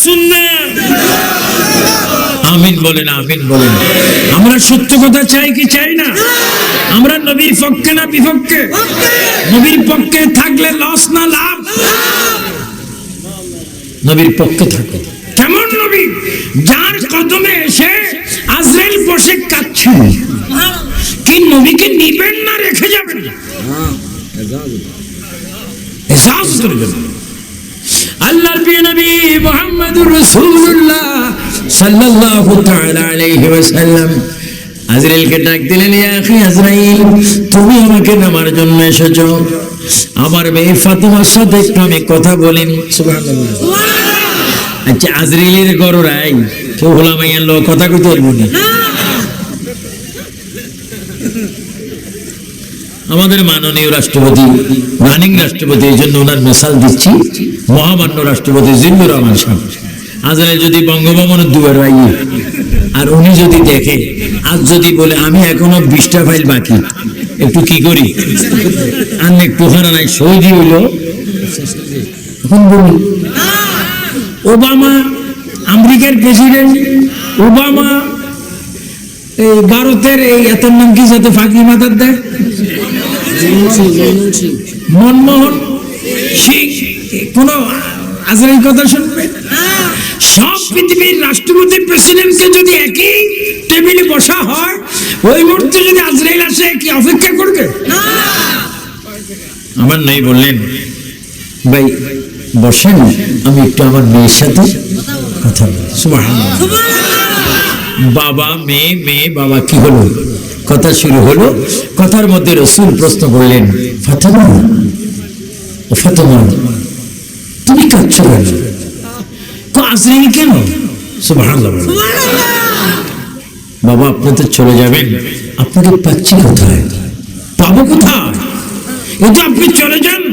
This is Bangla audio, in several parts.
সুন্নাত। আমিন বলেন, আমিন বলেন। আমরা সত্য কথা চাই কি চাই না? আমরা নবীর পক্ষে না বিপক্ষে? নবীর পক্ষে থাকলে লস না লাভ? নবীর পক্ষে থাকে। কেমন নবী? যার কদমে এসে আজরাইল বসে কাঁদছেন, কি নবীকে নিবেন না রেখে যাবেন? আল্লাহর প্রিয় নবী মুহাম্মদুর রাসূলুল্লাহ সাল্লাল্লাহু তাআলা আলাইহি ওয়াসাল্লাম আজরাইলকে ডাক দিলেন, ইয়া আখি আজরাইল, তুমি আমাকে নামার জন্য এসেছো, আমার মেয়ে ফাতিমার সাথে একটু আমি কথা বলিনি। সুবহানাল্লাহ। আচ্ছা, আজরাইলের গররাই কেউ হলা মাইয়ার লোক কথা কইতে পারবো না। আমাদের মাননীয় রাষ্ট্রপতি, রানিং রাষ্ট্রপতি, এই জন্য ওনার মিসাল দিচ্ছি, মহামান্য রাষ্ট্রপতি জিল্লুর রহমান সাহেব, আজরাইল যদি বঙ্গভবনের দুয়ার আইয়ে আর উনি যদি দেখে, আজ যদি বলে আমি এখনো 20টা ফাইল বাকি, একটু কি করি, আর একটু হারা নাই সই দিয়ে হইল, এখন বলি ওবামা আমেরিকার প্রেসিডেন্ট, ওবামা এই ভারতের এই এত নাম কি যাতে ফাঁকি মাথার দেয়, মনমোহন সিং, কোন আজরাইল কথা শুনবে? সব পৃথিবীর রাষ্ট্রপতি প্রেসিডেন্টকে যদি একই টেবিলে বসা হয়, ওই মুহূর্তে যদি আজরাইল আসে কি অপেক্ষা করবে? আমার নাই বললেন, ভাই বসেন, আমি একটু আমার মেয়ের সাথে কথা বলি। সুবহানাল্লাহ। বাবা মেয়ে, মেয়ে বাবা, কি হলো? কথা শুরু হলো। কথার মধ্যে রাসূল প্রশ্ন করলেন, ফাতিমা, ও ফাতিমা, তুমি কাঁদছো কেন? আজরাইল কেন? সুবহানাল্লাহ। বাবা আপনি তো চলে যাবেন, আপনাকে পাচ্ছি কোথায়, পাবো কোথায়? এটা আপনি চলে যান,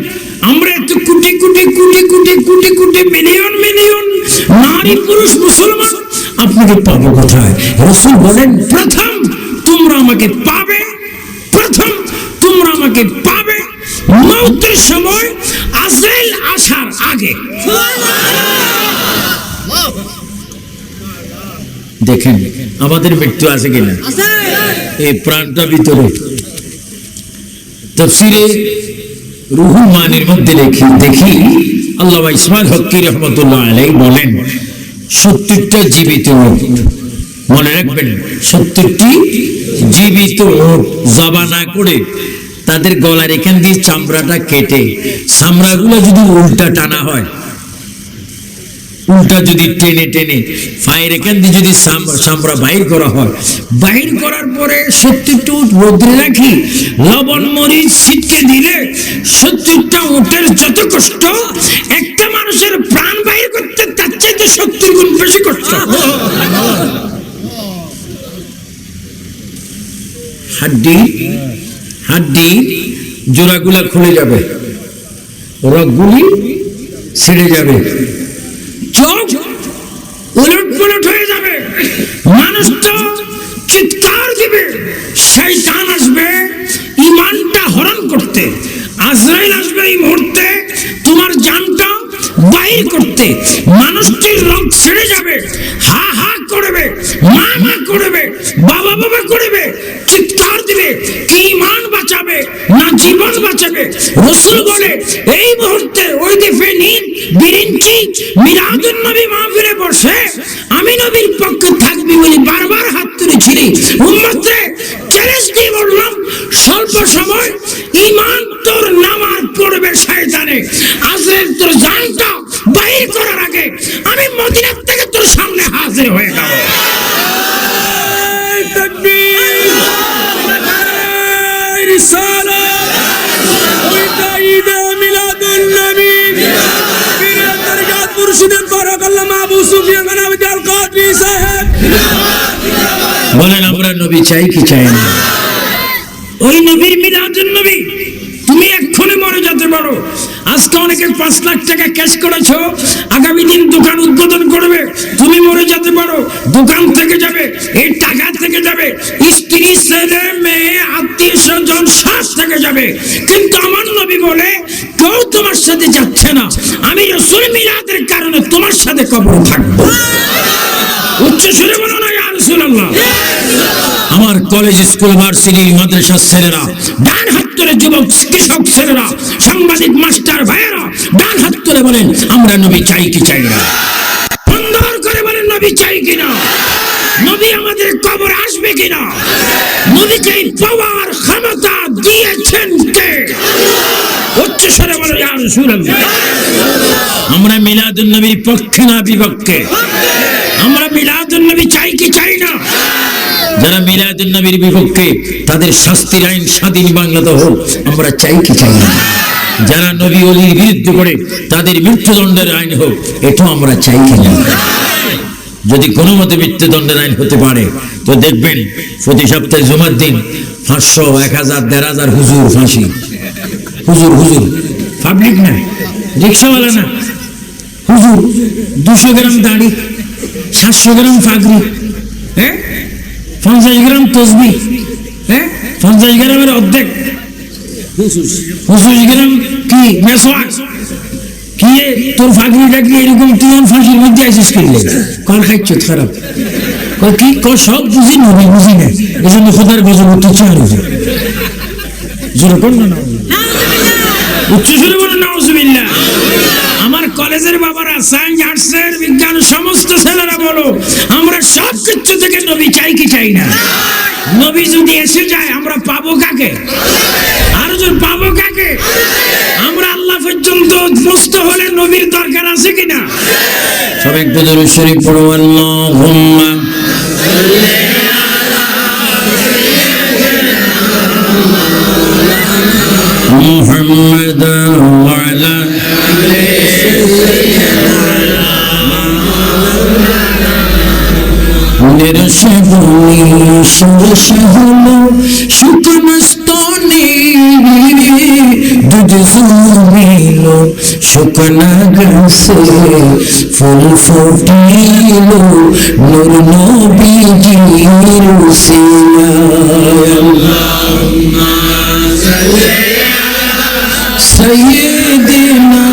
আমরা এত কোটি কোটি কোটি কোটি কোটি কোটি মিলিয়ন মিলিয়ন নারী পুরুষ মুসলমান, আপনাকে পাবো কোথায়? রাসূল বলেন, প্রথম তোমরা আমাকে পাবে, প্রথম তোমরা আমাকে পাবে মওতের সময়, আজরাইল আসার আগে। দেখেন আমাদের মৃত্যু আছে কিনা, এই প্রাণটা ভিতরে। তাফসীরে রুহুল মানির মধ্যে দেখি আল্লামা ইসমাইল হক্কি রহমাতুল্লাহ আলাইহি বলেন, 70টা জীবিত উট, মনে রাখবেন 70টি জীবিত উট জবা না করে তাদের গলার এখান দিয়ে চামড়াটা কেটে, চামড়াগুলো যদি উল্টা টানা হয়, উল্টা যদি টেনে টেনে ফায়ের এখান দিয়ে যদি চামড়া বাইর করা হয়, বাইর করার পরে 70টা উট রোদ্রে রাখি, লবণ মরিচ ছিটকে দিলে 70টা উটের যত কষ্ট, একটা মানুষের প্রাণ বাইর করতে তার চাইতে 70 গুণ বেশি কষ্ট। হাড্ডি জোড়াগুলা খুলে যাবে, রগগুলি ছিঁড়ে যাবে, চোখ উলট পুলট হয়ে যাবে, মানুষ তো চিৎকার দিবে, শয়তান আসবে ঈমানটা হরণ করতে, আজরাইল আসবে এই মুহূর্তে তোমার জানটা বাইর করতে, মানুষটির রোগ ছেড়ে যাবে, হা হা করবে, মা মা করবে, বাবা বাবা করবে, চিৎকার দিবে, ঈমান বাঁচাবে না জীবন বাঁচাবে? রাসূল বলে এই মুহূর্তে ওই যে ফেনীর বিরিঞ্চি মিলাদুন নবী মাহফিলে বসে আমি নবীর পক্ষে থাকবি বলে বারবার হাত তুলেছিলি, উম্মতে চ্যালেঞ্জ দিয়ে বললাম, স্বল্প সময় ঈমান তোর নামাজ পড়বে শয়তানে, আজরাইল তোর জানটা বাইর করার আগে আমি মদিনা থেকে তোর সামনে হাজির হয়ে যাব। বলেন আমরা নবী চাই কি চাই না? ওই নবীর মিলাদুন নবী তুমি এক্ষুনি মরে যেতে পারো। আজকে অনেকে 5 লাখ টাকা ক্যাশ করেছো, আগামী দিন দোকান উদ্বোধন করবে, তুমি মরে যেতে পারো, দোকান থেকে যাবে, এই টাকা থেকে যাবে, স্ত্রী ছেলে মেয়ে আত্মীয় স্বজন শ্বাস থেকে যাবে, কিন্তু আমার নবী বলে কেউ তোমার সাথে যাচ্ছে না, আমি রাসূল মিলাদের কারণে তোমার সাথে সাথে কবর থাকবো। উচ্চ সুরে বলো না ইয়া রাসূলুল্লাহ। আমার কলেজ, স্কুল, ভার্সিটি, মাদ্রাসার ছেলেরা ডান হাত তুলে, যুবক কৃষক ছেলেরা, সাংবাদিক মাস্টার ভাইয়েরা ডান হাত তুলে বলেন আমরা নবী চাই কি চাই না? সুন্দর করে বলেন নবী চাই কিনা? নবী আমাদের কবর আসবে কিনা? নবীকে পাওয়ার ক্ষমতা দিয়েছেন কে? উচ্চ স্বরে বলো ইয়া রাসূলুল্লাহ। আমরা মিলাদুন নবীর পক্ষে না বিপক্ষে? আমরা মিলাদুন নবী চাই কি চাই না? যারা মিলাদুন নবীর বিপক্ষে তাদের শাস্তির আইন স্বাধীন বাংলাতে হোক, আমরা চাই কি চাই না? যারা নবী ওলির বিরুদ্ধে করে তাদের মৃত্যুদণ্ডের আইন হোক, এটাও আমরা চাই কি না? যদি কোনো মতে মৃত্যুদণ্ডের আইন হতে পারে তো দেখবেন প্রতি সপ্তাহে জুমার দিন 500, 1000, 1500 হুজুর ফাঁসি। হুজুর হুজুর পাবলিক না, রিক্সাওয়ালা না, হুজুর 200 গ্রাম দাড়ি, 700 গ্রাম পাগড়ি, 50 গ্রাম তসবি, 50 গ্রামের অর্ধেক, 25 গ্রাম কি মেসওয়াক, কি তোর ফাগড়িটা কি এরকম তুই ফাঁসির মধ্যে আসিস কিনলে কর খাইছ খারাপ কি কর সব বুঝি নবী বুঝি না, এই জন্য খোদার গজব উঠেছে। আর জোরে কোন না উচ্চ সুরে বলুন নাউজুবিল্লাহ। আমার কলেজের বাবারা, সায়েন্স, আর্টসের, বিজ্ঞান সমস্ত ছেলেরা বলো আমরা সব কিছু থেকে নবী চাই কি চাই না? নবী যদি এসে যায় আমরা পাবো কাকে? আর যদি পাবো কাকে? আমরা আল্লাহ পর্যন্ত পৌঁছতে হলে নবীর দরকার আছে কিনা? সব একটু দরুদ শরীফ পড়ো। আল্লাহুম্মা মুহাম্মাদ ওয়া আলা শুকনা গাছে ফুল ফুটিল নূর নবীজির উসিলায়। আল্লাহুম্মা সাল্লি আলা সাইয়্যিদিনা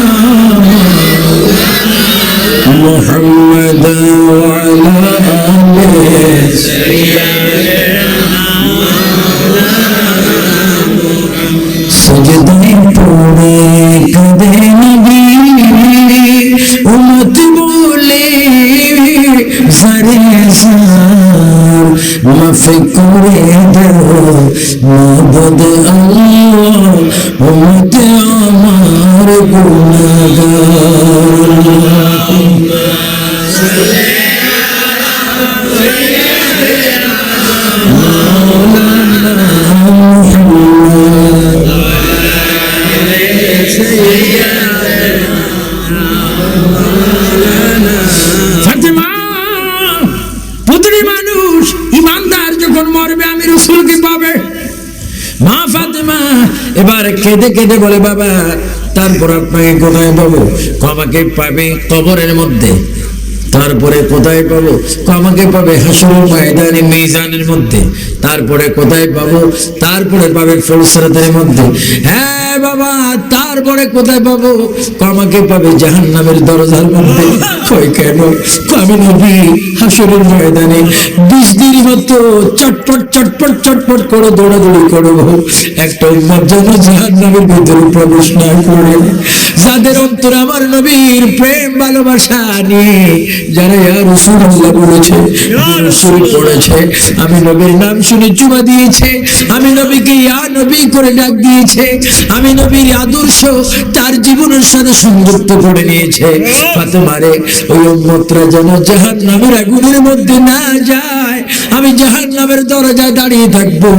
মুহাম্মাদ ওয়া আলা আলিহি সজদায় পড়ে কাঁদে নবী উম্মত বলে জারে জার মাফ করে দাও মাবুদ আল্লাহ উম্মত আমার গুনাহগার। আল্লাহুম্মা সাল্লি আলা সাইয়্যিদিনা মাওলানা মুহাম্মদ ফাতেমা পুত্রী মানুষ ইমানদার যখন মরবে আমি রাসূলকে পাবে। মা ফাতেমা এবার কেঁদে কেঁদে বলে বাবা তারপর আপনাকে কোথায় পাবো? আমাকে পাবে কবরের মধ্যে। তারপরে কোথায় পাবো? আমাকে পাবে হাসরের ময়দানে মিজানের মধ্যে। তারপরে কোথায় পাবো? তারপরে পাবে ফুলসিরাতের মধ্যে। হ্যাঁ বাবা তারপরে কোথায় পাবো? আমাকে পাবে জাহান্নামের দরজার মধ্যে। কই কেন? আমি নবী হাসরের ময়দানে 20 দিন মতো চটপট চটপট চটপট করে দৌড়াদৌড়ি করবো, একটা উম্মত যেন জাহান্নামের ভিতরে প্রবেশ না করে। যাদের অন্তরে আমার নবীর প্রেম ভালোবাসা নিয়ে যারা ইয়া রাসূলুল্লাহ বলেছে, রাসূল পড়েছে, আমি নবীর নাম শুনে চুমা দিয়েছে, আমি নবীকে ইয়া নবী করে ডাক দিয়েছে, আমি নবীর আদর্শ তার জীবনের সাথে সংযুক্ত করে নিয়েছে, ফাতেমারে ওই উম্মতরা যেন জাহান্নামের আগুনের মধ্যে না যায়। আমি জাহান্নামের দরজায় দাঁড়িয়ে থাকবো,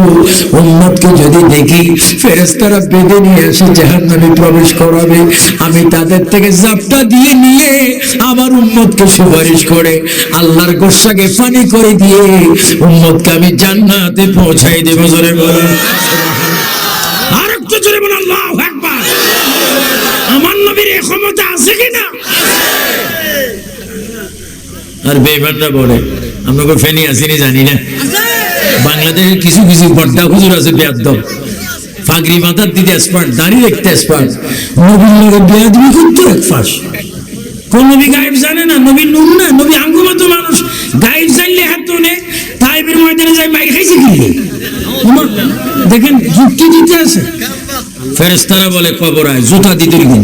উম্মতকে যদি দেখি ফেরেশতারা বেঁধে নিয়ে এসে জাহান্নামে প্রবেশ করাবে, আমি তাদের থেকে জাপটা দিয়ে নিয়ে আমার উম্মতকে সুপারিশ করে আল্লাহর গোসাকে পানি করে দিয়ে উম্মতকে আমি জান্নাতে পৌঁছাই দেব। জোরে বলুন আর একটু জোরে বলুন আল্লাহু আকবার। আমার নবীর এই ক্ষমতা আছে কিনা? আর বেঈমানরা বলে আমরা কো ফেনি আসিনি জানি না। বাংলাদেশের কিছু কিছু বড়দা হুজুর আছে বেয়াদব, পাগড়ি মাথার দিতে এক্সপার্ট, দাড়ি রাখতে এক্সপার্ট, নবীর লগে বেয়াদবি করতে এক ফাঁস। কোন নবী গায়েব জানে না? নবী নূর না, নবী আঙ্গুর মতো মানুষ। গায়েব জানলে হাত তোলে, তাইবের ময়দানে যাই মাইর খাইছে কি? দেখেন যুক্তি দিতে আছে। ফেরেশতারা বলে কবর আয় জুতা দিতে দিন,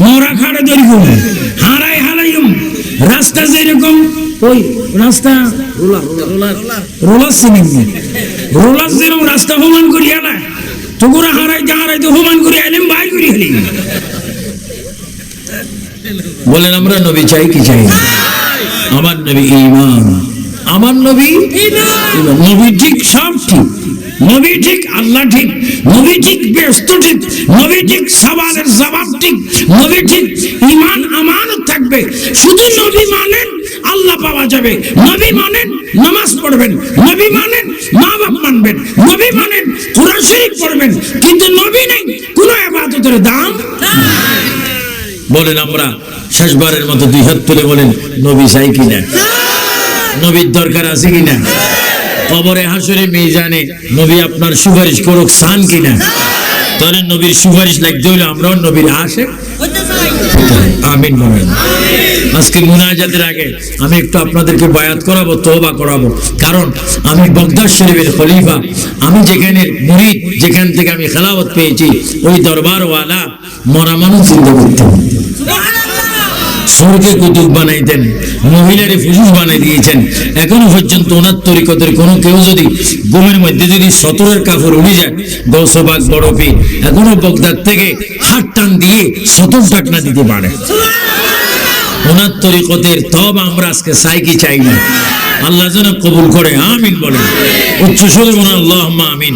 মরা খাড়ে ধরি গুম, হারাই হারাইম। রাস্তা যেরকম ওই রাস্তা রোলার সিনেম, রোলার যেরকম রাস্তা হোমান করিয়া না, তোরা হারাইতে হারাইতে হোমান করি আইলেম বাইর করি হলি। বলেন আমরা নবী চাই কি চাই না? আমার নবী ঈমান, আমার নবী ঈমান। নবী ঠিক, সব ঠিক, নবী ঠিক, আল্লাহ ঠিক, নবী ঠিক, বেহেশত ঠিক, নবী ঠিক, সওয়ালের জবাব ঠিক, নবী ঠিক, ঈমান আমানত থাকবে। শুধু নবী মানেন আল্লাহ পাওয়া যাবে, নবী মানেন নামাজ পড়বেন, নবী মানেন মা বাপ মানবেন, নবী মানেন কোরআন শরীফ পড়বেন, কিন্তু নবী নেই কোনো ইবাদতের দাম নাই। বলেন আমরা শেষবারের মতো দুই হাত তুলে বলেন নবী চাই কিনা? নবীর দরকার আছে কিনা? কবরে হাসরে মিজানে নবী আপনার সুপারিশ করুক চান কিনা? তাহলে নবীর সুপারিশ লাগতে হলে আমরাও নবীর আশিক আমিন বলেন। আজকে মুনাজাতের আগে আমি একটু আপনাদেরকে বায়াত করাবো, তওবা করাবো, কারণ আমি বাগদাদ শরীফের খলিফা। আমি যেখানে মুরিদ, যেখান থেকে আমি খেলাফত পেয়েছি, ওই দরবারওয়ালা মরা মানুষ চিন্তা করতেন, স্বর্গে কুতুব বানাইতেন, মহিলারে ফুসুস বানাই দিয়েছেন। এখনো পর্যন্ত ওনার তরিকতের কোনো কেউ যদি ঘুমের মধ্যে যদি সতরের কাপড় উড়ে যায়, গৌসবাগ বড় পীর এখনো বগদাদ থেকে হাত টান দিয়ে সতর টাকনা দিতে পারে। ওনার তরিকতের তব আমরা আজকে চাই কি চাই না? আল্লাহ যেন কবুল করে, আমিন বলেন। উচ্চ সুরে বলেন আল্লাহুম্মা আমিন।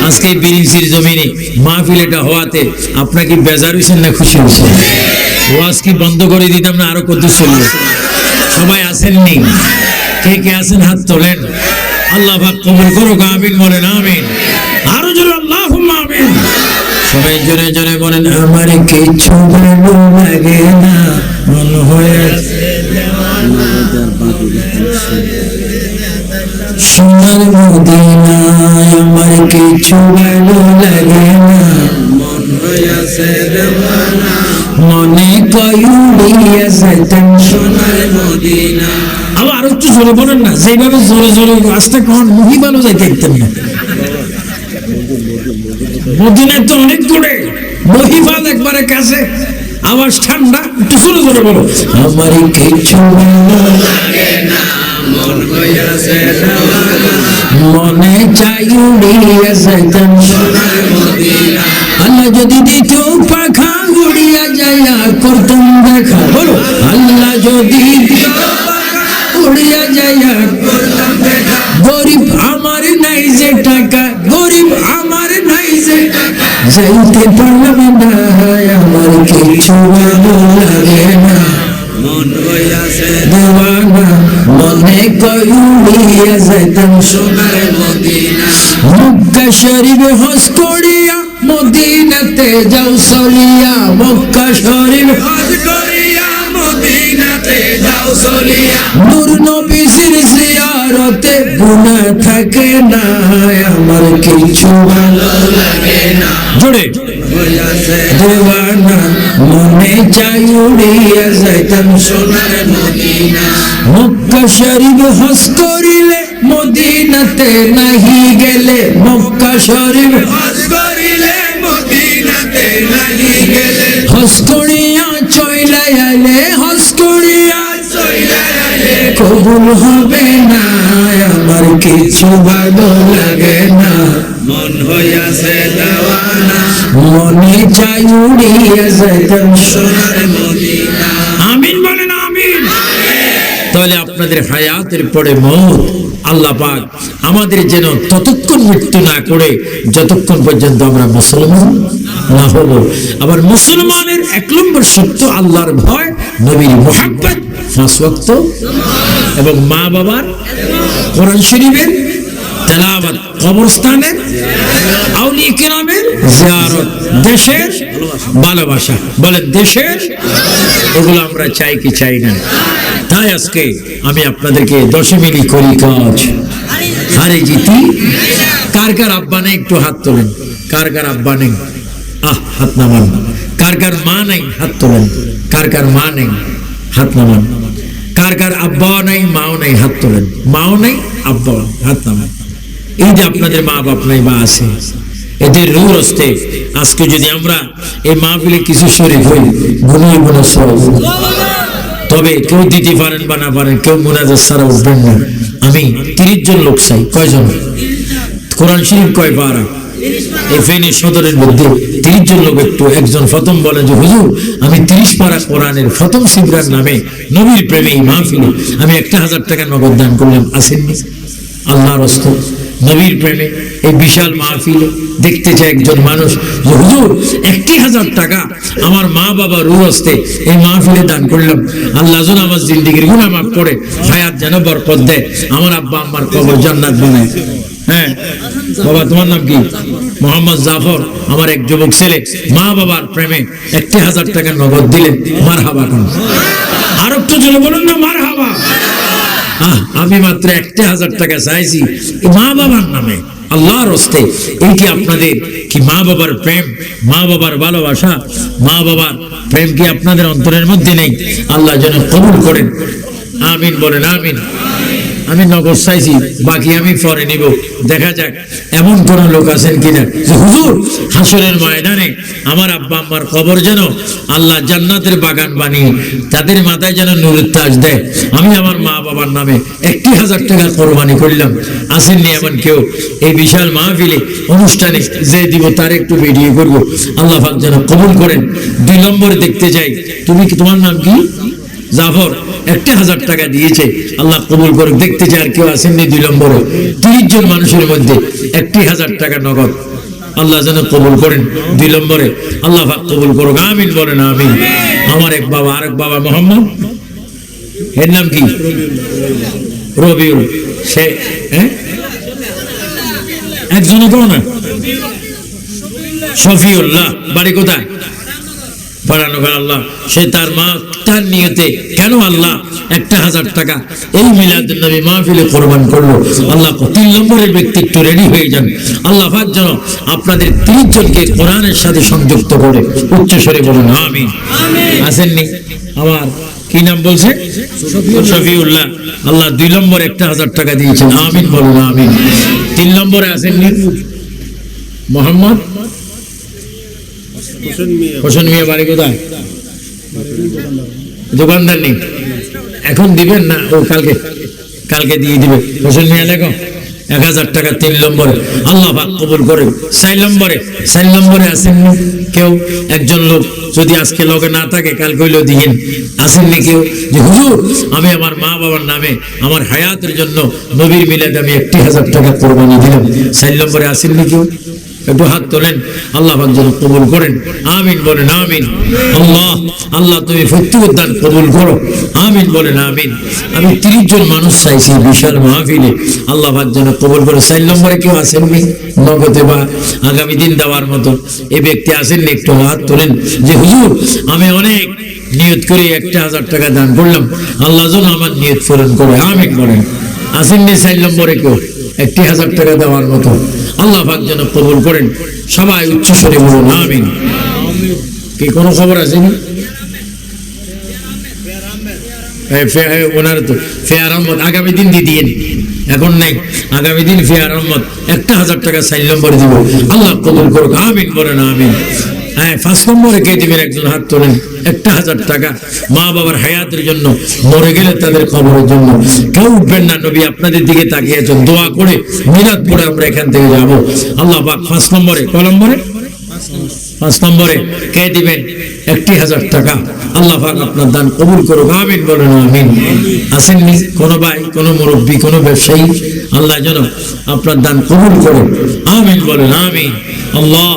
আজকে বিরিঞ্চির জমিনে মাহফিল এটা হওয়াতে আপনাকে বেজার হয়েছেন না খুশি হয়েছেন? ওয়াজ কি বন্ধ করে দিতাম না আরো কত চলবে? সবাই আসেননি? কে কে আছেন হাত তোলেন। আল্লাহ পাক কবুল করুক, আমিন বলেন আমিন। আরো জোরে আল্লাহুম্মা আমিন। সবাই জোরে জোরে বলেন আমার কিছু ভালো লাগে না, মন হয়েছে সোনার মদিনায়। আমার কিছু ভালো লাগে না, মন হয়েছে দেওয়ানা, মনে কয়ুড়িয়া যাইতেন সোনার মদিনা। আবার আরো একটু জোরে বলেন না, যেভাবে জোরে জোরে আসতে কখন মুহি ভালো যাইতে দিতেন না। মদিনায় তো অনেক দূরে, মহিফাল একবারে কাছে, আওয়াজ ঠান্ডা, একটু জোরে জোরে বলো আমার কিছু ভালো লাগে না, মন হইয়াছে দেওয়ানা, মনে চাই উড়িয়া যাইতেন সোনার মদিনা। আল্লাহ যদি দিত পাখা উড়িয়া যাইয়া করতাম দেখা, বলো আল্লাহ যদি উড়িয়া যাইয়া করতাম দেখা। গরিব আমার নাই যে টাকা, গরিব আমার নাই যে টাকা, যাইতে পারলাম না, আমার কিছু ভালো লাগে না, মন হইয়াছে দেওয়ানা, মনে কয়ুড়িয়া যাইতাম সোনার মদিনা। মক্কা শরীফে হজ করিয়া মদিনাতে যাও চলিয়া, মক্কা শরীফ হজ করিয়া মদিনাতে যাও চলিয়া। নূর নবীর জিয়ারতে গুনাহ থাকে না, আমার কিছু ভালো লাগে না, জোরে হইয়াছে দেওয়ানা, মনে চাই উড়িয়া যাইতাম সোনার মদিনা। মক্কা শরীফ হজ করিলে মদিনাতে নাহি গেলে, মক্কা শরীফ হজ করিলে মদিনাতে নাহি গেলে, হজ করিয়া চইলা আইলে, হজ করিয়া চইলা আইলে কবুল হবে না, আমার কিছু ভালো লাগে না, মন হইয়াছে দেওয়ানা, মনে চাই উড়িয়া যাইতাম সোনার মদিনা। আমিন বলেন আমিন। তাহলে আপনাদের হায়াতের পরে মওত আল্লাহ পাক আমাদের যেন ততক্ষণ মৃত্যু না করে যতক্ষণ পর্যন্ত আমরা মুসলমান না হব। আবার মুসলমানের এক নম্বর শর্ত আল্লাহর ভয়, নবীর মুহাব্বত, 5 ওয়াক্ত এবং মা বাবার, কোরআন শরীফের তেলাওয়াত, কবরস্থানের আউলিয়া কিরামের জিয়ারত, দেশের ভালোবাসা। বলেন দেশের, এগুলো আমরা চাই কি চাই না? তাই আজকে আমি আপনাদেরকে 10 মিনিট করি কাজ, হারে জিতি। কার কার আব্বা নেই একটু হাত তোলেন, কার কার আব্বা নেই? হাত নামান। কার কার মা নাই হাত তোলেন, কার কার মা নেই হাত নামান, কার কার আব্বাও নাই মাও নাই হাত তোলেন, মাও নাই আব্বাও নাই হাত নামান। এই যে আপনাদের মা বাপ নাই বা আছে, এদের রূহ হস্তে আজকে যদি আমরা এই মাহফিলে কিছু শরীক হই, গুনিয়ে গুনে সব, তবে কেউ দিতে পারেন বা না পারেন, কেউ মুনাজাত ছাড়া উঠবেন না। আমি 30 জন লোক চাই। কয়জন? কোরআন শরীফ কয় পারা? এই ফেনী সদরের মধ্যে 30 জন লোক একটু একজন প্রথম বলে যে হুজুর আমি 30 পারা কোরআনের প্রথম সিবরার নামে নবীর প্রেমে এই মাহফিলে আমি 1000 টাকা নগদ দান করলাম। আসেননি? আল্লাহর রাস্তে নবীর প্রেমে এই বিশাল মাহফিলে দেখতে চায় একজন মানুষ যে হুজুর 1000 টাকা আমার মা বাবা রূহ হস্তে এই মাহফিলে দান করলাম, আল্লাহ যেন আমার জিন্দেগির গুনাহ মাফ করে, হায়াত যেন বরকত দেয়, আমার আব্বা আম্মার কবর জান্নাত বানায়। হ্যাঁ বাবা, তোমার নাম কি? মোহাম্মদ জাফর। আমার এক যুবক ছেলে মা বাবার প্রেমে 1000 টাকা নগদ দিলেন। মারহাবা কোন? আর একটু জোরে বলুন না মারহাবা। আমি মাত্র 1000 টাকা চাইছি মা বাবার নামে, আল্লাহর হস্তে। এই কি আপনাদের কি মা বাবার প্রেম, মা বাবার ভালোবাসা, মা বাবার প্রেম কি আপনাদের অন্তরের মধ্যে নেই? আল্লাহ যেন কবুল করেন। আমিন বলেন আমিন। আমি নগদ চাইছি, বাকি আমি পরে নিব। দেখা যাক এমন কোন লোক আছেন কিনা যে হুজুর হাসরের ময়দানে আমার আব্বা আম্মার কবর যেন আল্লাহ জান্নাতের বাগান বানিয়ে তাদের মাথায় যেন নূরের তাজ দেয়। আমি আমার মা বাবার নামে 1000 টাকা কোরবানি করলাম। আসেননি এমন কেউ? এই বিশাল মাহফিলে অনুষ্ঠানে যে দিব তার একটু ভিডিও করবো, আল্লাহ পাক যেন কবুল করেন। 2 নম্বরে দেখতে চাই, তুমি কি, তোমার নাম কি? জাফর। 1000 টাকা দিয়েছে, আল্লাহ কবুল করে। দেখতে চাই আর কেউ আসেননি 2 নম্বরে? 30 জন মানুষের মধ্যে 1000 টাকা নগদ আল্লাহ যেন কবুল করেন। 2 নম্বরে আল্লাহ পাক কবুল করুক। আমিন বলেন আমিন। আমার এক বাবা, আরেক বাবা মোহাম্মদ, এর নাম কি? রবিউল। সে একজনই করো না, শফিউল্লাহ। বাড়ি কোথায়? পাড়ানগর। আল্লাহ সে তার মা তার নিয়তে কেন আল্লাহ 1000 টাকা এই মিলাদুন নবী মাহফিলে কোরবান করলো। আল্লাহ 3 নম্বরের ব্যক্তিত্ব রেডি হয়ে যান। আল্লাহ পাক যেন আপনাদের 30 জনকে কোরআনের সাথে সংযুক্ত করে। উচ্চ স্বরে বলুন আমিন। আসেননি? আমার কি নাম বলছে? শফিউল্লাহ। আল্লাহ 2 নম্বরে 1000 টাকা দিয়েছেন। আমিন বলুন আমিন। 3 নম্বরে আসেননি? মোহাম্মদ হোসেন মিয়া। বাড়ি কোথায়? দোকানদার নেই, এখন দিবেন না? ও কালকে, কালকে দিয়ে দিবে। হোসেন মিয়া লেখো 1000 টাকা 3 নম্বরে। আল্লাহ পাক কবুল করে। 4 নম্বরে আসেননি কেউ? একজন লোক যদি আজকে লগে না থাকে কালকে হইলেও দিয়েন। আসেননি কেউ যে হুজুর আমি আমার মা বাবার নামে আমার হায়াতের জন্য নবীর মিলাদে আমি 1000 টাকা কোরবানি দিলাম? 4 নম্বরে আসেননি কেউ? একটু হাত তোলেন, আল্লাহ পাক যেন কবুল করেন। আমিন বলেন আমিন। আল্লাহ আল্লাহ তুমি প্রত্যেক দান কবুল করো। আমিন বলেন আমিন। আমি 30 জন মানুষ চাইছি বিশাল মাহফিলে, আল্লাহ পাক যেন কবুল করে। 4 নম্বরে কেউ আসেননি নগদে বা আগামী দিন দেওয়ার মতো? এই ব্যক্তি আসেননি? একটু হাত তোলেন যে হুজুর আমি অনেক নিয়ত করে 1000 টাকা দান করলাম, আল্লাহ যেন আমার নিয়ত পূরণ করে। আমিন বলেন। আসেননি 4 নম্বরে কেউ 1000 টাকা দেওয়ার মতো? আল্লাহ পাক যেন কবুল করেন। সবাই উচ্চ স্বরে বলুন আমিন। কি কোনো খবর আছে? ওনার তো ফেয়ার আহমদ আগামী দিন দিয়েন, এখন নেই। আগামী দিন ফেয়ার আহমদ 1000 টাকা 4 নম্বরে দিব। আল্লাহ কবুল করুক। আমিন বলেন আমিন। হ্যাঁ 5 নম্বরে কে দিবেন? একজন হাত তোলেন। 1000 টাকা মা বাবার হায়াতের জন্য, মরে গেলে তাদের কবরের জন্য। কেউ উঠবেন না, নবী আপনাদের দিকে তাকিয়েছেন। দোয়া করে মিলাদ পড়ে আমরা এখান থেকে যাব। আল্লাহ পাক 5 নম্বরে, ক নম্বরে? 5 নম্বরে কে দিবেন? 1000 টাকা। আল্লাহ পাক আপনার দান কবুল করুক। আমিন বলেন আমিন। আসেননি কোনো ভাই, কোনো মুরব্বী, কোনো ব্যবসায়ী? আল্লাহ যেন আপনার দান কবুল করে। আমিন বলেন আমিন। আল্লাহ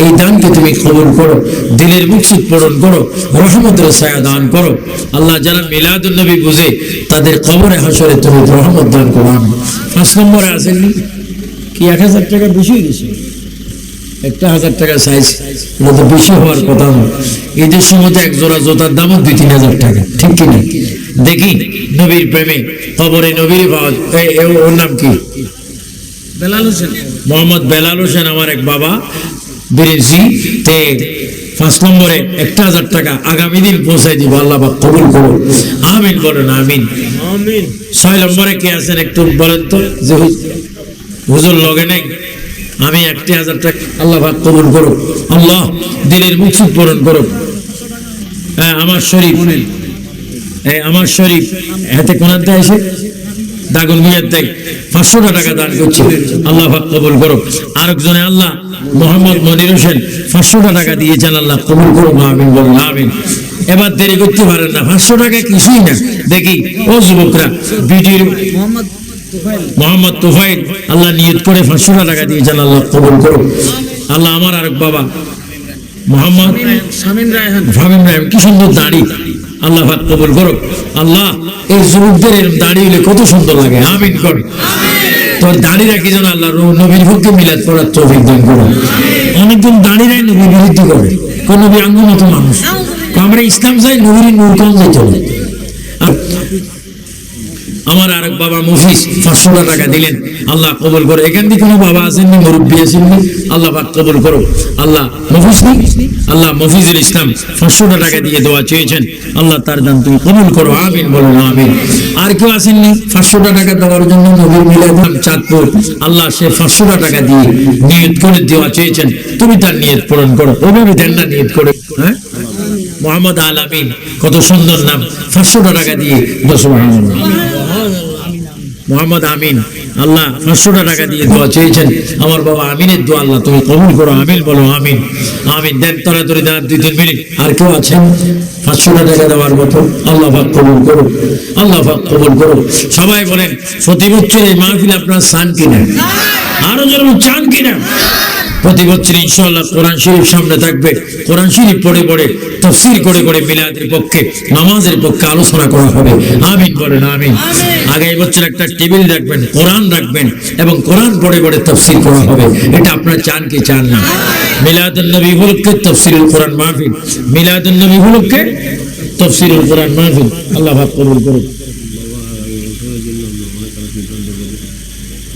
এই দানকে তুমি কবুল করো, দিলের মুকসিদ পূরণ করো, রহমতের ছায়া দান করো। আল্লাহ যারা মিলাদুন নবী বুঝে তাদের কবরে হাসরে তুমি রহমত দান করো। 5 নম্বরে আসেননি কি? 1000 টাকা বেশি দিয়েছে। 1000 টাকা সাইজ, এটা তো বেশি হওয়ার কথা নয়। ঈদের সময় এক জোড়া জোতার দামও 2-3 হাজার টাকা, ঠিক কিনা? দেখি নবীর প্রেমে কবরে নবীর পাওয়া। ওর নাম কি? মোহাম্মদ বেলাল হোসেন। আমার এক বাবা বিরেজি তে 5 নম্বরে 1000 টাকা আগামী দিন পৌঁছাই দিব, আল্লাহ পাক কবুল করুন, আমিন বলেন আমিন। 6 নম্বরে কে আছেন একটু বলেন তো, যে হুজুর লগে নেই, আমি 1000 টাকা, আল্লাহ পাক কবুল করুন, আল্লাহ দিলের মুকসুদ পূরণ করুন। হ্যাঁ, আমার শরীফ হাতে কোনার দেয় এসে দাগুন মিয়ার দেয় 500 টাকা দান করছে, আল্লাহ পাক কবুল করুন। আরেকজনে আল্লাহ মোহাম্মদ মনির হোসেন 500 টাকা দিয়েছেন, আল্লাহ কবুল করুন, আমিন বলুন আমিন। এবার দেরি করতে পারেন না, 500 টাকা কিছুই না। দেখি ও যুবকরা, ভিডিওর মোহাম্মদ তুফাইল আল্লাহ নিয়ত করে 500 টাকা দিয়েছেন, আল্লাহ কবুল করুন। আল্লাহ আমার আরেক বাবা মোহাম্মদ শামীম রায়হান, কি সুন্দর দাড়ি, আল্লাহ পাক কবুল করুন। আল্লাহ এই যুবকদের এরকম দাড়ি হলে কত সুন্দর লাগে, আমিন কর। তোর দাড়ি রাখি যেন আল্লাহ নবীর ভক্তি মিলাদ করার তৌফিক দান করুন। অনেকজন দাড়ি নাই, নবী বিরুদ্ধে করে, কোন নবী আঙ্গ মতো মানুষ, আমরা ইসলাম চাই, নবীর নূর কম যাইতে হবে। আমার আরেক বাবা মফিজ 500 টাকা দিলেন, আল্লাহ কবুল করো। এখান থেকে কোনো বাবা আসেননি, মুরব্বী আসেননি, আল্লাহ পাক কবুল করো। আল্লাহ মফিজ নেই, আল্লাহ মফিজুল ইসলাম 500 টাকা দিয়ে দোয়া চেয়েছেন, আল্লাহ তার দান তুমি কবুল করো, আমিন বলুন আমিন। আর কেউ আসেননি 500 টাকা দেওয়ার জন্য, নবীর মিলাদ চাঁদপুর, আল্লাহ সে 500 টাকা দিয়ে নিয়ত করে দোয়া চেয়েছেন, তুমি তার নিয়ত পূরণ করো, ওভাবে দেন না নিয়ত করে। হ্যাঁ, মোহাম্মদ আল আমিন, কত সুন্দর নাম, 500 টাকা দিয়ে মোহাম্মদ আমিন, আল্লাহ 500 টাকা দিয়ে দোয়া চেয়েছেন, আমার বাবা আমিনের দোয়া আল্লাহ তুমি কবুল করো, আমিন বলো আমিন আমিন। দেন তরাতরি দেন 2-3 মিনিট। আর কেউ আছেন 500 টাকা দেওয়ার মতো, আল্লাহ পাক কবুল করো, আল্লাহ পাক কবুল করো। সবাই বলেন প্রতি বছর এই মাহফিল আপনারা চান কিনা, আরো যেন চান কিনা। প্রতি বছর ইনশাআল্লাহ কোরআন শরীফ সামনে থাকবে, কোরআন শরীফ পড়ে পড়ে তাফসীর করে করে মিলাদের পক্ষে, নামাজের পক্ষে আলোচনা করা হবে, আমিন বলেন আমিন। আগামী বছর একটা টেবিল রাখবেন, কোরআন রাখবেন এবং কোরআন পড়ে পড়ে তাফসীর করা হবে। এটা আপনারা চান কি চান না? মিলাদুন নবী উপলক্ষে তাফসীরুল কোরআন মাহফিল, মিলাদুন নবী উপলক্ষে তাফসীরুল কোরআন মাহফিল, আল্লাহ পাক কবুল করুন।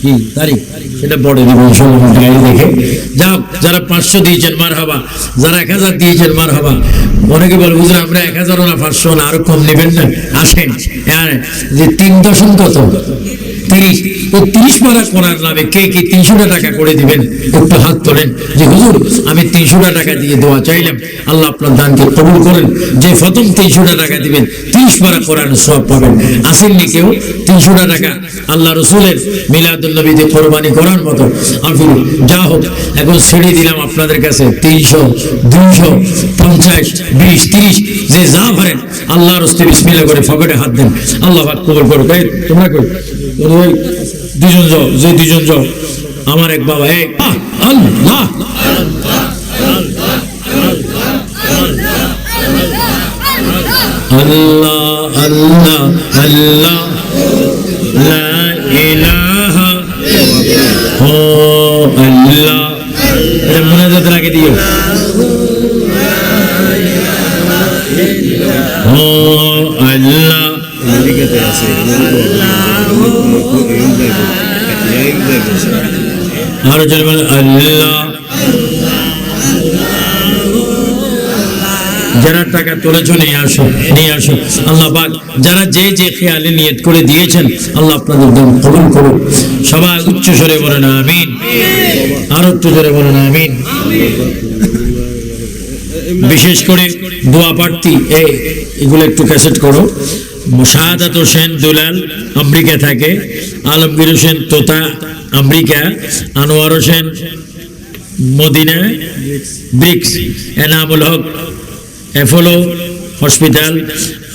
কি তারিখ সেটা বড় দিব ইনশাআল্লাহ, ডায়েরি দেখে যাও। যারা 500 দিয়েছেন মারহাবা, যারা 1000 দিয়েছেন মারহাবা। অনেকে বলে হুজুর আমরা 1000 না 500 না, আরো কম নেবেন না, আসেন। হ্যাঁ, যে 3 দশম কত 30, ওই 30 পারা করার নামে কে কে 300 টাকা করে দিবেন, একটু হাত তোলেন যে হুজুর আমি 300 টাকা দিয়ে দোয়া চাইলাম, আল্লাহ আপনার দানকে কবুল করেন। যে প্রথম 300 টাকা দিবেন 30 পারা কোরআনের সওয়াব পাবেন। আসেননি কেউ 300 টাকা আল্লাহ রসুলের মিলাদুন নবীতে কোরবানি করার মতো। আমি যা হোক এখন ছেড়ে দিলাম আপনাদের কাছে 300, 200, 50, 20, 30 যে যা পারেন আল্লাহর রাস্তায় বিসমিল্লাহ করে পকেটে হাত দেন, আল্লাহ পাক কবুল করুন। তোমরা কই দুজন যাও, যে দুজন যাও, আমার এক বাবা আল্লাহ আল্লাহ আল্লাহ আল্লাহ লা ইলাহা ও আল্লাহ, এটা মুনাজাত লাগে দিও, ও আল্লাহ আরো জোরে বলেন আল্লাহ। যারা টাকা তুলেছ নিয়ে আসো, নিয়ে আসো। আল্লাহ পাক যারা যে যে খেয়ালে নিয়ত করে দিয়েছেন আল্লাহ আপনাদের দান কবুল করুন। সবাই উচ্চ স্বরে বলেন আমিন, আর উচ্চ স্বরে বলেন আমিন। বিশেষ করে দোয়া প্রার্থী এগুলো একটু ক্যাসেট করো। শাহাদাত হোসেন দুলাল আমেরিকা থাকে, Alamgir Hossain Tota America, Anwar Hossain Madina bricks, Enamul Haque Apollo hospital,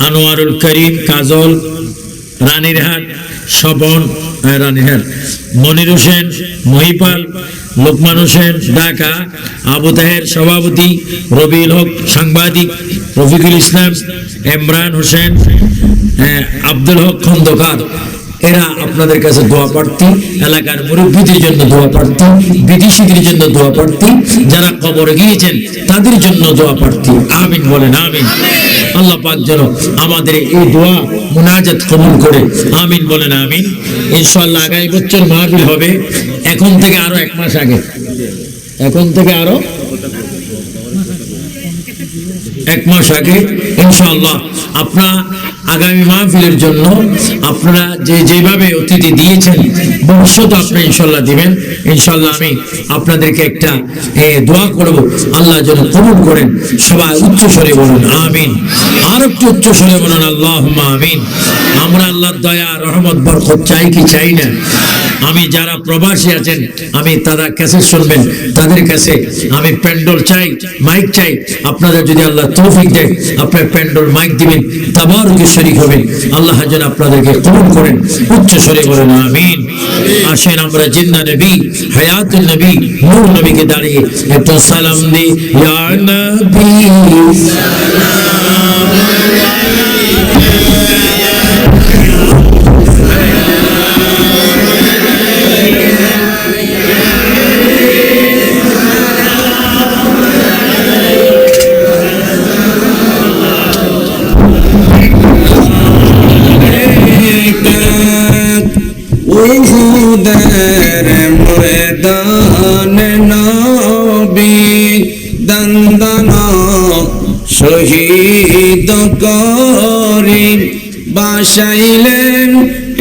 Anwarul Karim Kajal Ranirhat, Swapan Ranirhat, Monir Hossain Mohipal, Lokman Hossain Dhaka, Abu Taher সভাপতি, রবিউল হক সাংবাদিক, রফিকুল ইসলাম, ইমরান হোসেন, আব্দুল হক খন্দকার, এরা আপনাদের কাছে দোয়া প্রার্থী। এলাকার মুরব্বীদের জন্য দোয়া প্রার্থী, বিদেশিদের জন্য দোয়া প্রার্থী, যারা কবরে গিয়েছেন তাদের জন্য দোয়া প্রার্থী, আমিন বলেন আমিন। আল্লাহ পাক যেন আমাদের এই দোয়া মুনাজাত কবুল করে, আমিন বলেন আমিন। ইনশাআল্লাহ আগামী বছর মাহফিল হবে এখন থেকে আরো 1 মাস আগে, এখন থেকে আরো 1 মাস আগে ইনশাআল্লাহ আপনারা আগামী মাহফিলের জন্য আপনারা যেভাবে অতিথি দিয়েছেন ভবিষ্যতে আপনি ইনশাআল্লাহ দিবেন। ইনশাআল্লাহ আমি আপনাদেরকে একটা দোয়া করব, আল্লাহ যেন কবুল করেন। সবাই উচ্চ স্বরে বলুন আমিন। আর একটু উচ্চ স্বরে বলুন আল্লাহুম্মা আমিন। আমরা আল্লাহর দয়া রহমত বরকত চাই কি চাই না? আমি যারা প্রবাসী আছেন, আমি তারা ক্যাসেট শুনবেন, তাদের কাছে আমি প্যান্ডল চাই, মাইক চাই। আপনাদের যদি আল্লাহ তৌফিক দেয় আপনার প্যান্ডল মাইক দিবেন, তাবারুকে শরীক হবেন। আল্লাহ যেন আপনাদেরকে কবুল করেন। উচ্চ স্বরে বলেন আমিন। আসেন আমরা জিন্দা নবী, হায়াতুল নবী, নূর নবীকে দাঁড়িয়ে একটু সালাম দিই। ইয়া নবী উহুদের ময়দান নবী দন্দন শহীদ করি বাসাইলেন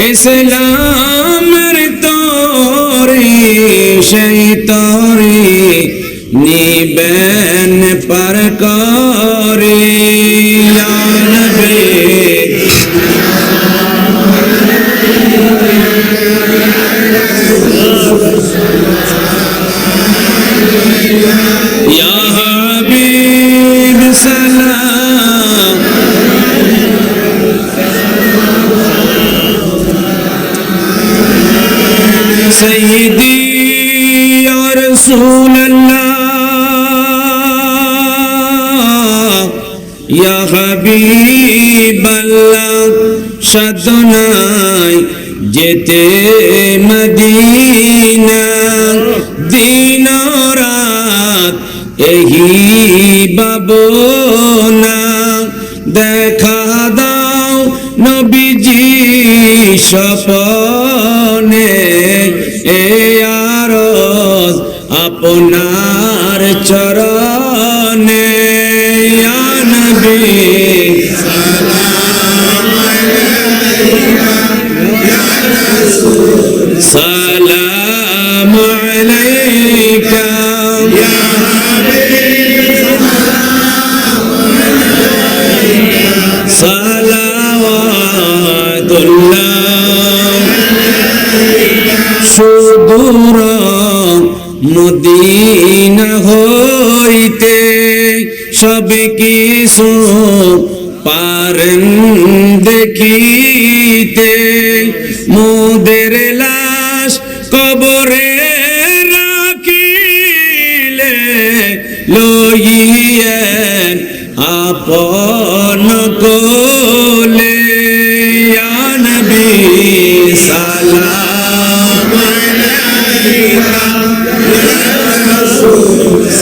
ইসলামের তরি, সেই তরি নিবেন পার করি। ইয়া নবী ইয়া হাবিব সালাম, সাইয়্যিদি ইয়া রাসূলুল্লাহ, ইয়া হাবিবাল্লাহ। সাধনায় যেতে মদিনা, দিন রাত এহি ভাবনা। দেখা দাও নবীজি স্বপ্নে, এ আরজ আপনার চরণে। ইয়া নবী সালাম আলাইকা, ইয়া সালাওয়াতুল্লাহ। সুদূর মদিনা হইতে সব কিছু পারেন দেখিতে, মোদের লাশ কবরে রাখিলে লইয়েন আপন কোলে। ইয়া নবী সালাম আলাইকা,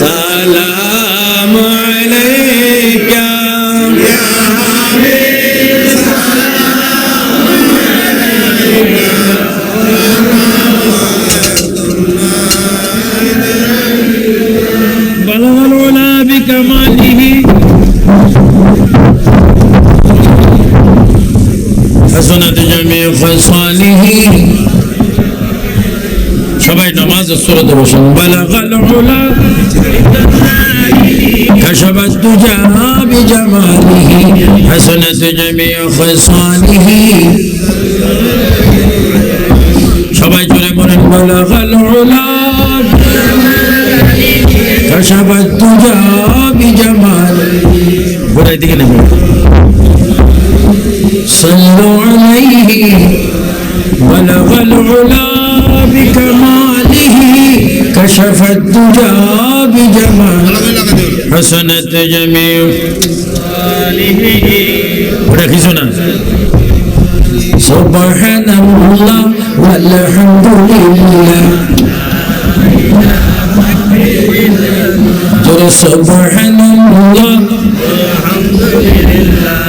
সালাম আলাইকা, ইয়া হাবিব بلغ العلا بكماله حسنت جميع خصاله। সবাই নামাজের সূরাতে বসুন। বালাগাল উলা কাশাফাত দুজা বিজামালিহি হাসানাত জামিউ খাসালিহি। সবাই জোরে বলেন বালাগাল উলা কাশাফাত দুজা বিজামালিহি। ঘোড়ায় দিকে নেবে সাল্লু আলাইহি বালাগাল উলা بكماله كشف الدجى بجماله حسنت جميع صالحه. سبحان الله والحمد لله، سبحان الله والحمد لله।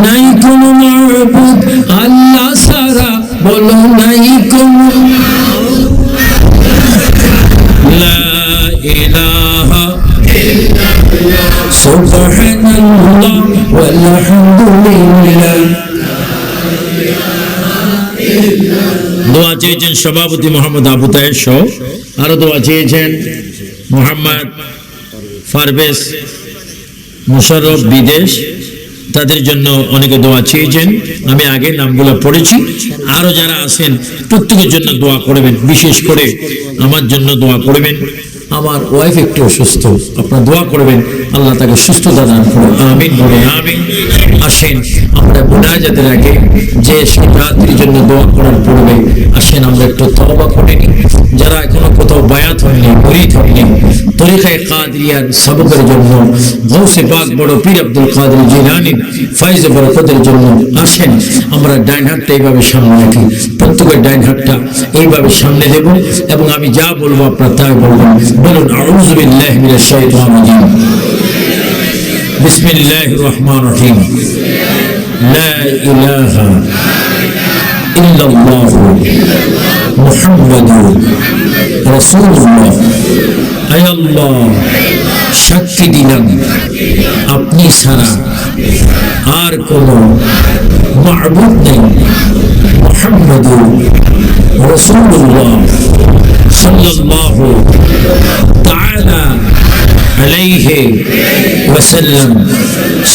নাই কোনো মাবুদ আল্লাহ ছাড়া, বলো নাই কোনো। লা ইলাহা সুবহানাল্লাহ ওয়ালহামদুলিল্লাহ। দোয়া চেয়েছেন সভাপতি মোহাম্মদ আবু তাহের সহ, আরো দোয়া চেয়েছেন মোহাম্মদ পারভেজ মুশাররফ বিদেশ, তাদের জন্য অনেকে দোয়া চেয়েছেন। আমি আগে নামগুলো পড়েছি, আরো যারা আছেন প্রত্যেকের জন্য দোয়া করবেন, বিশেষ করে আমার জন্য দোয়া করবেন। আমার ওয়াইফ একটু অসুস্থ, আপনারা দোয়া করবেন আল্লাহ তাকে সুস্থতা দান করুন, আমিন বলুন আমিন। আসেন আমরা মুনাজাতের আগে যে শিক্ষার্থীর জন্য দোয়া করার পূর্বে আসেন আমরা একটু তওবা করে নিই। যারা এখনো কোথাও বায়াত হয়নি, মুরিদ হয়নি, তরিকায়ে কাদেরিয়ার সবকের জন্য, গৌসে পাক বড় পীর আব্দুল কাদের জিলানীর ফয়জে বরকতের জন্য আসেন আমরা ডাইন হাতটা এইভাবে সামনে রাখি, প্রত্যেকের ডাইন হাতটা এইভাবে সামনে দেব এবং আমি যা বলবো আপনারা তাই বলবেন। বলুন আউযু বিল্লাহি মিনাশ শাইতানির রাজিম, বিসমিল্লাহির রহমানির রহিম, লা ইলাহা ইল্লাল্লাহ মুহাম্মাদুর রাসূলুল্লাহ। আয় আল্লাহ, সাক্ষী দিলাম আপনি ছাড়া আর কোনো মাবুদ নেই, মুহাম্মাদুর রাসূলুল্লাহ সাল্লাল্লাহু তাআলা আলাইহি ওয়াসাল্লাম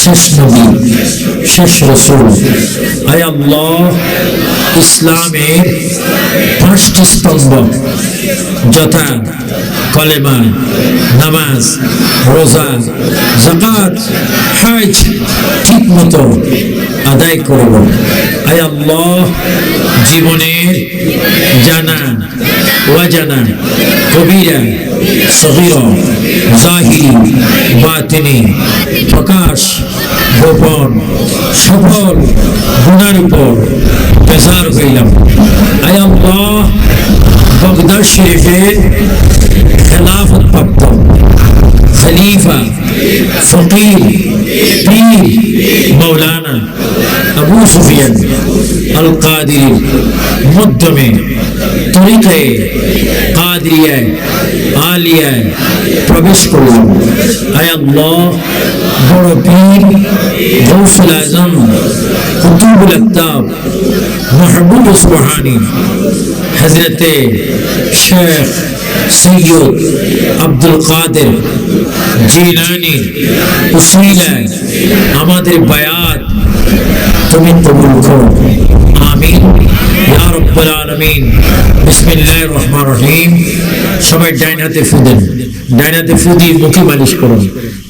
শেষ নবী, শেষ রাসূল। আয় আল্লাহ, ইসলামের পাঁচটি স্তম্ভ যথা কলেমা, নামাজ, রোজা, যাকাত, হজ ঠিক মতো আদায় করব। আয় আল্লাহ, জীবনের জানা অজানা, কবিরা সগীরা, জাহিরি বাতিনি, প্রকাশ গোপন সফল গুনার উপর বেজার হইলাম। আয় আল্লাহ, বাগদাদ শরীফের খেলাফত প্রাপ্ত খলিফা ফকির পীর মৌলানা আবু সুফিয়ান আল কাদেরীর মাধ্যমে তরিকায়ে কাদেরিয়ায় আলিয়ায় প্রবেশ করলাম। আয় আল্লাহ, বড় পীর গৌসুল আজম কুতুবুল আকতাব মাহবুব সুবহানী হযরতে শেখ সৈয়দ আব্দুল কাদের জিলানী উসিলায় আমাদের বায়াত তুমি কবুল করো, আমিন ইয়া রাব্বাল আলামিন। বিসমিল্লাহির রহমানির রহিম। সবাই ডাইন হাতে ফু দেন, ডাইন হাতে ফু দিয়ে মুখে মালিশ করুন,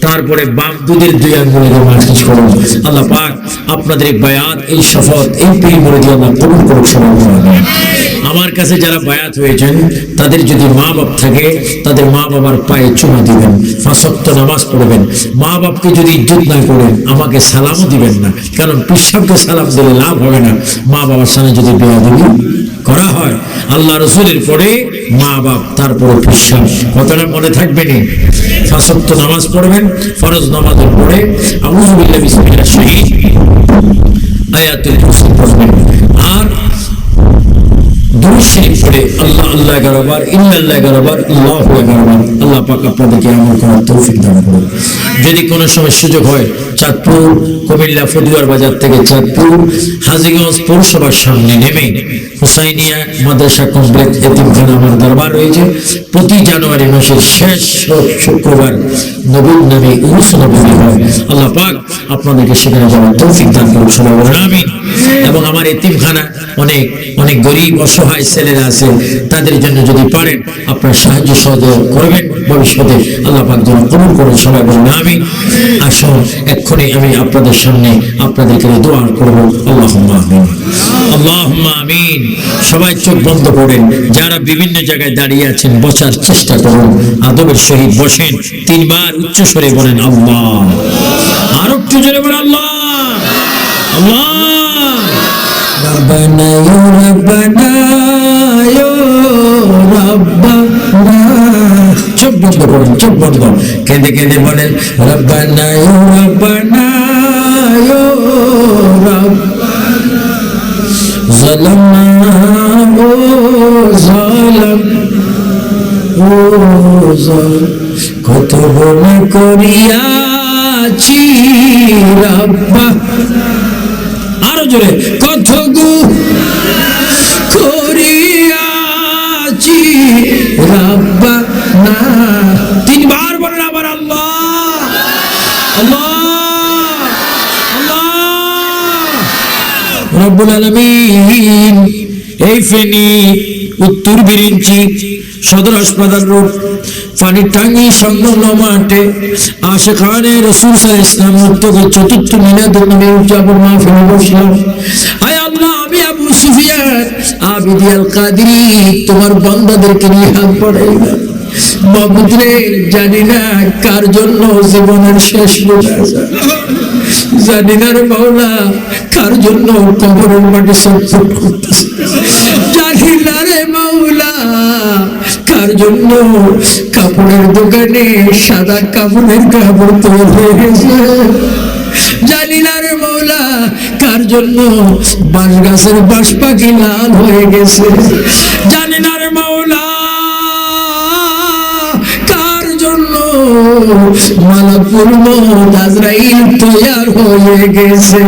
তারপরে বাম দুধের দুই আঙ্গুলে মালিশ করুন। আল্লাহ পাক আপনাদের এই বায়াত, এই শপথ, এই পীর মুরিদি আল্লাহ কবুল করুক সবাই। আমার কাছে যারা বায়াত হয়েছেন তাদের যদি মা বাপ থাকে তাদের মা বাবার পায়ে চুমা দিবেন, 5 ওয়াক্ত নামাজ পড়বেন। মা বাপকে যদি ইজ্জত না করেন আমাকে সালামও দিবেন না, কারণ পিসাবকে সালাম দিলে লাভ হবে না। মা বাবার সামনে যদি বেয়াদবি করা হয়, আল্লাহ রসুলের পরে মা বাপ, তারপরে পিসাব, কথাটা মনে থাকবে নি। 5 ওয়াক্ত নামাজ পড়বেন, ফরজ নামাজের পরে আউযু বিল্লাহি বিসমিল্লাহ শহীদ আয়াতুল কুরসি পড়বেন, আর দুরূদ শরীফ পড়ে আল্লাহ আল্লাহ 11 বার, ইল্লাল্লাহ 11 বার, আল্লাহু 11 বার। আল্লাহ পাক আপনাদেরকে আমল করার তৌফিক দান করুন। যদি কোনো সময় সুযোগ হয়, চাঁদপুর কুমিল্লা ফতুয়ার বাজার থেকে চাঁদপুর হাজীগঞ্জ পৌরসভার সামনে নেমে হুসাইনিয়া মাদ্রাসা কমপ্লেক্স এতিমখানা আমার দরবার রয়েছে। প্রতি জানুয়ারি মাসের শেষ শুক্রবার নবীর নামে উরুস নববী হয়। আল্লাহ পাক আপনাদেরকে সেখানে যাওয়ার তৌফিক দান করুন, সবাই বলুন আমিন। এবং আমার এতিমখানা অনেক অনেক গরিব অসহায় ছেলেরা আছে, তাদের জন্য যদি পারেন আপনার সাহায্য সহযোগ করবেন ভবিষ্যতে, আল্লাহ পাক যেন কবুল করুন, সবাই বলুন আমিন। আসুন এক্ষুনি আমি আপনাদের সামনে আপনাদেরকে দোয়া করব। আল্লাহুম্মা আমিন, আল্লাহুম্মা আমিন। সবাই চোখ বন্ধ করেন, যারা বিভিন্ন জায়গায় দাঁড়িয়ে আছেন বসার চেষ্টা করুন, আদবের সহিত বসেন। 3 বার উচ্চ স্বরে বলেন আল্লাহ, আর একটু জোরে বলেন আল্লাহ আল্লাহ। রব্বানা ইয়া রব্বানা ইয়া রব্বানা। চোখ বন্ধ করুন, চোখ বন্ধ, কেঁদে কেঁদে বলেন রব্বানা ইয়া রব্বানা ইয়া রব্বানা যালামনা ও যালাম ও যালাম, কত গুনাহ করিয়া করিয়াছি রাব্বা, আরো জোরে, কত করিয়াছি রাব্বা না, তিনবার বলেন আবার আল্লাহ আল্লাহ আল্লাহ। রব্বুল আলামিন এই ফেনী উত্তর বিরিঞ্চি সদর হাসপাতাল রোড পানির টাঙ্গি সংলগ্ন মাঠে আশিকানে রাসূল সাল্লাল্লাহু আলাইহি ওয়াসাল্লাম উদ্যোগে চতুর্থ মিলাদুন নবী উদযাপন মাহফিলে বসলাম। আয় আল্লাহ, আমি আবু সুফিয়ান আবিদি আল কাদেরী তোমার বান্দাদেরকে নিয়ে হাত বাড়াইলাম। মাবুদ রে, জানি না কার জন্য জীবনের শেষ বোঝা, জানি না রে মাওলা কার জন্য কবরের মাটি ছটফট করতেছে, জানি না রে মাওলা কার জন্য কাপড়ের দোকানে সাদা কাপড়ের কাপড় তৈরি হয়ে গেছে, জানি না রে মাওলা কার জন্য বাঁশ গাছের বাঁশ পাখি লাল হয়ে গেছে, জানি না রে মাওলা কার জন্য মালাকুল মউত আজরাইল তৈয়ার হয়ে গেছে।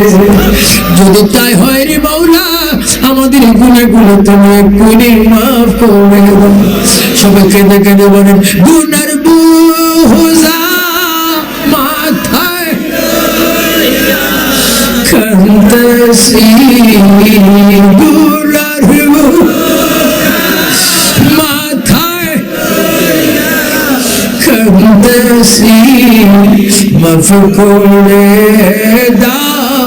যদি তাই হয় রে মাওলা, আমাদের গুনাহগুলো তুমি এক্ষুনি মাফ করে দাও। সবাই কেঁদে কেঁদে বলেন, গুনার বোঝা মাথায় কাঁদতেছি, গুনার মাথায় কাঁদতেছি, মাফ করে দাও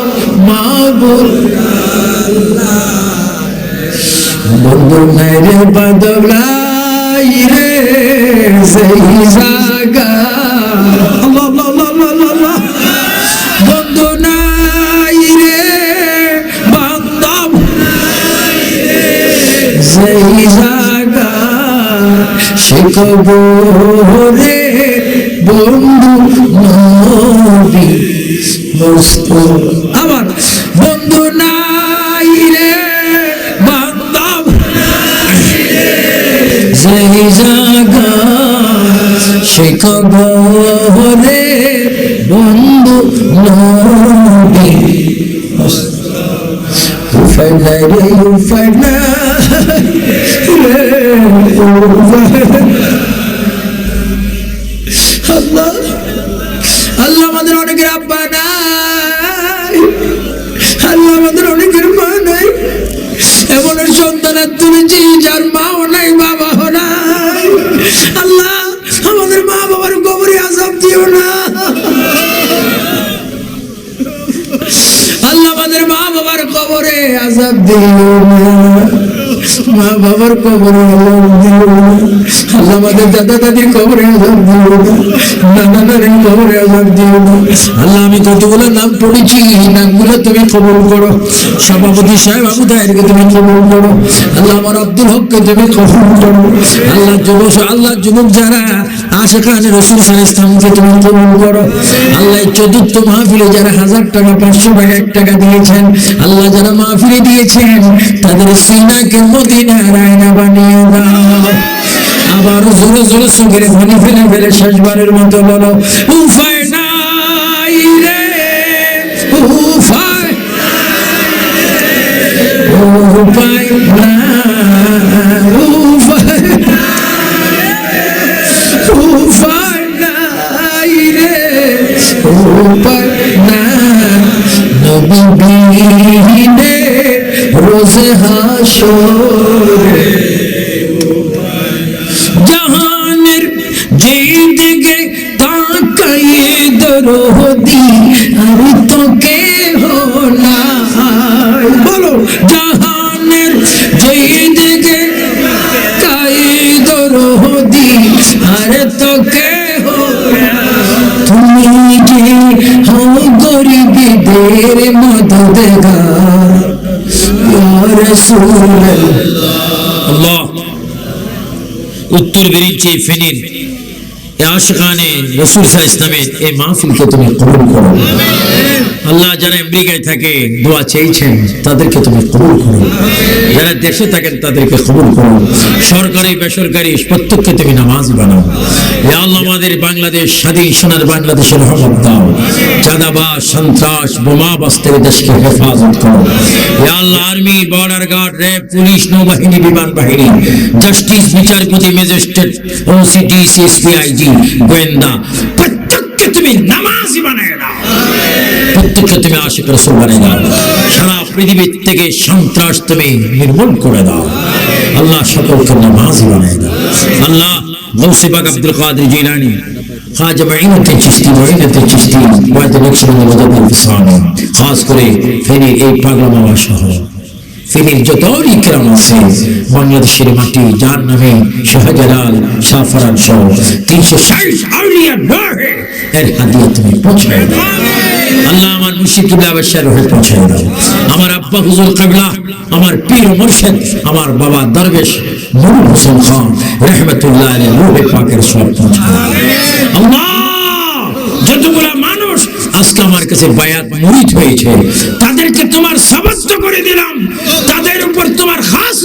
মাবুদ। বন্ধু মেরে বদলাই রে সেই জায়গা, বন্ধু নাই রে বান্দব সেই জায়গা, সে কবরে বন্ধু নবী মুস্তাফা। আবার বন্ধু নাই রে বান্দব সেই জায়গা, সে কবরে বন্ধু নবী মুস্তাফা। উফাইনা রে উফাইনা রে আল্লাহ আল্লাহ, আমাদের অনেকের আব্বা নাই, আল্লাহ আমাদের অনেকের মা নাই, এমন সন্তান তুলেছি যার মাও নাই বাবাও নাই। আল্লাহ আমাদের মা বাবার কবরে আযাব দিও না, আল্লাহ আমাদের মা বাবার কবরে আযাব দিও না, মা বাবার কবরে আযাব দিও না, আল্লাহ আমাদের দাদা দাদির কবরে আযাব দিও না, নানা নানির কবরে আযাব দিও না। আল্লাহ আমি কতগুলো নাম পড়েছি, নামগুলো তুমি কবুল করো। সভাপতি সাহেব আবু তাহেরকে তুমি কবুল করো। আল্লাহ আমার আব্দুল হককে তুমি কবুল করো। আল্লাহ যুবক যারা আশিকানে রাসূল সাল্লাল্লাহু আলাইহি ওয়াসাল্লামকে তুমি কবুল করো। আল্লাহ চতুর্থ মাহফিলে যারা 1000 টাকা 500 টাকা 1 টাকা দিয়েছেন, আল্লাহ যারা মাহফিলে দিয়েছেন তাদের সিনাকে মদিনার আয়না বানিয়ে দাও। আবার জোরে জোরে চোখের পানি ফেলে ফেলে শেষবারের মতো বলো, উফায় নাই রে উফায়, উপায় না উপায় নাই রে উপায় না, নবী বিনে রোজে হাসরে জাহানের যেদিকে তাকাই দরদি আর তো কেহ নাই, বলো জাহানের যেদিকে তাকাই দরদি আর তো কেহ, তুমি যে হও গরিবদের মদদগার ইয়া রাসূলুল্লাহ। আল্লাহ উত্তর বিরিঞ্চি ফেনীর আশিকানে রাসূল সাল্লাল্লাহু আলাইহি ওয়াসাল্লামের এই মাহফিলকে তুমি কবুল করো। আল্লাহ যারা আমেরিকায় থাকে দোয়া চেয়েছেন তাদেরকে তুমি কবুল করো, যারা দেশে থাকেন তাদেরকে কবুল করো, সরকারি বেসরকারি প্রত্যেককে তুমি নামাজ বানাও। ইয়া আল্লাহ আমাদের বাংলাদেশ স্বাধীন সোনার বাংলাদেশের রহমত দাও, চাঁদাবাজ সন্ত্রাস বোমা বাস্তের দেশকে হেফাজত করো। ইয়া আল্লাহ army, border guard, RAB, police, নৌবাহিনী, বিমান বাহিনী, জাস্টিস, বিচারপতি, ম্যাজিস্ট্রেট, ওসিডি, সিএসপি, আইজি, গোয়েন্দা প্রত্যেককে তুমি নামাজি বানায় দাও, প্রত্যেককে তুমি আশিক রাসূল বানায় দাও। সারা পৃথিবী থেকে সন্ত্রাস তুমি নির্মূল করে দাও। আল্লাহ সকলকে নামাজি বানায় দাও। আল্লাহ গৌসে পাক আব্দুল কাদের জিলানী, খাজা মাইনুদ্দিন চিশতি, মঈনুদ্দিন চিশতি, ওয়াইদুল নকশবন্দি মুজাদ্দিদ ফিসানি, খাস করে ফেনীর এই পাগলা মামা সহ ফেনীর যত ইকরাম আছে বাংলাদেশের মাটি যার নামে শাহজালাল, শাহফরান সহ 360 আউলিয়া নহে এর হাদিয়া তুমি পৌঁছায় দাও। আল্লাহ আমার মুর্শিদ কিবলা বাদশাহ রূহে পৌঁছায় দাও। আমার আব্বা হুজুর কিবলা, আমার পীর ও মুর্শিদ, আমার বাবা দরবেশ নূর হোসেন খান রহমাতুল্লাহ আলাইহি রূহে পাকের সওয়াব পৌঁছায় দাও। আল্লাহ যতগুলা মানুষ আজকে আমার কাছে বায়াত মুরিদ হয়েছে তাদেরকে তোমার সাব্যস্ত করে দিলাম, তাদের উপর তোমার খাস